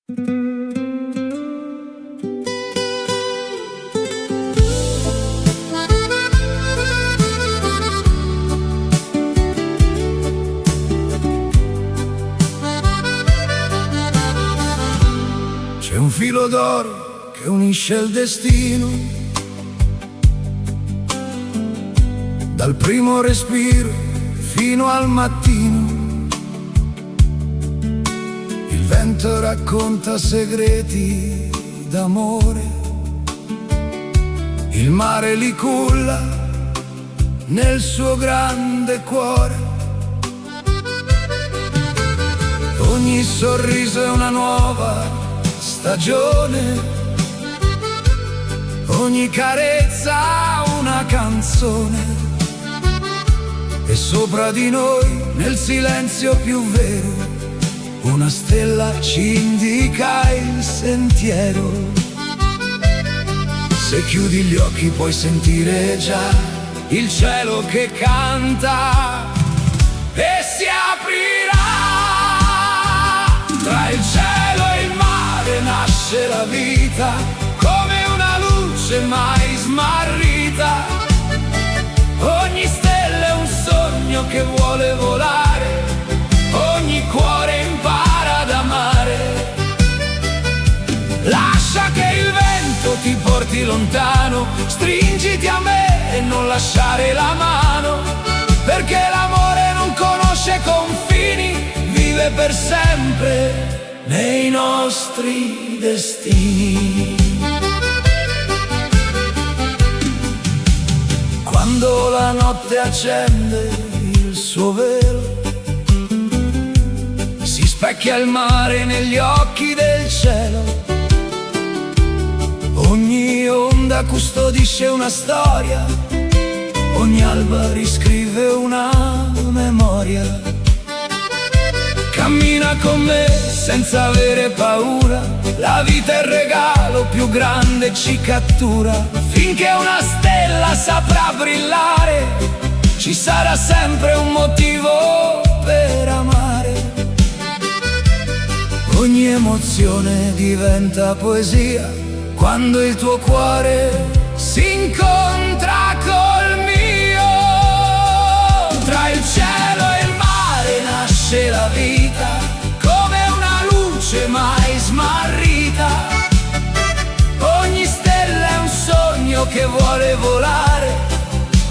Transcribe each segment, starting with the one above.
C'è un filo d'oro che unisce il destino, dal primo respiro fino al mattino. Il vento racconta segreti d'amore, il mare li culla nel suo grande cuore. Ogni sorriso è una nuova stagione, ogni carezza una canzone. E sopra di noi, nel silenzio più vero, una stella ci indica il sentiero. Se chiudi gli occhi puoi sentire già il cielo che canta e si aprirà. Tra il cielo e il mare nasce la vita, come una luce mai smarrita. Ogni stella è un sogno che vuole volare, ogni cuore impara ad amare. Lascia che il vento ti porti lontano, stringiti a me e non lasciare la mano, perché l'amore non conosce confini, vive per sempre nei nostri destini. Quando la notte accende il suo velo, si specchia il mare negli occhi del cielo. Ogni onda custodisce una storia, ogni alba riscrive una memoria. Cammina con me senza avere paura, la vita è il regalo più grande, ci cattura. Finché una stella saprà brillare, ci sarà sempre un motivo per amare. Ogni emozione diventa poesia quando il tuo cuore si incontra col mio. Tra il cielo e il mare nasce la vita, come una luce mai smarrita. Ogni stella è un sogno che vuole volare,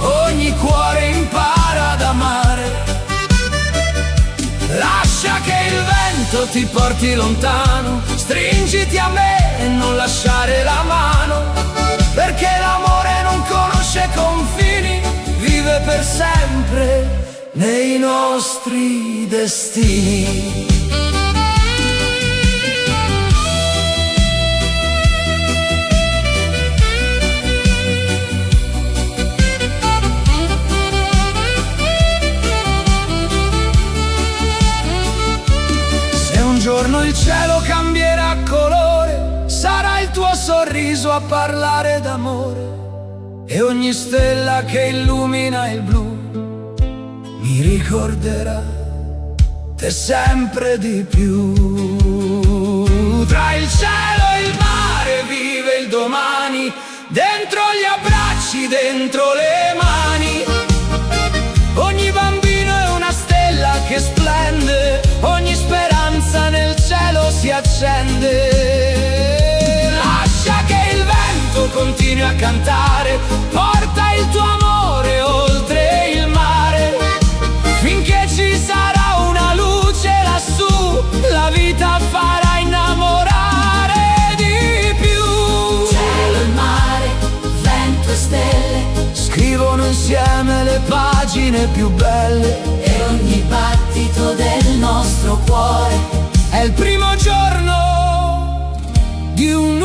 ogni cuore impara ad amare. Lascia che il vento ti porti lontano, stringiti a me e non lasciare la mano, perché l'amore non conosce confini, vive per sempre nei nostri destini. Un giorno il cielo cambierà colore, sarà il tuo sorriso a parlare d'amore, e ogni stella che illumina il blu mi ricorderà te sempre di più. Tra il cielo e il mare vive il domani, dentro gli abbracci, dentro le mani. Ogni bambino è una stella che splende, ogni speranza nel cielo si accende. Lascia che il vento continui a cantare, porta il tuo amore oltre il mare. Finché ci sarà una luce lassù, la vita farà innamorare di più. Cielo e mare, vento e stelle, scrivono insieme le pagine più belle, e ogni battito del nostro cuore è il primo giorno di un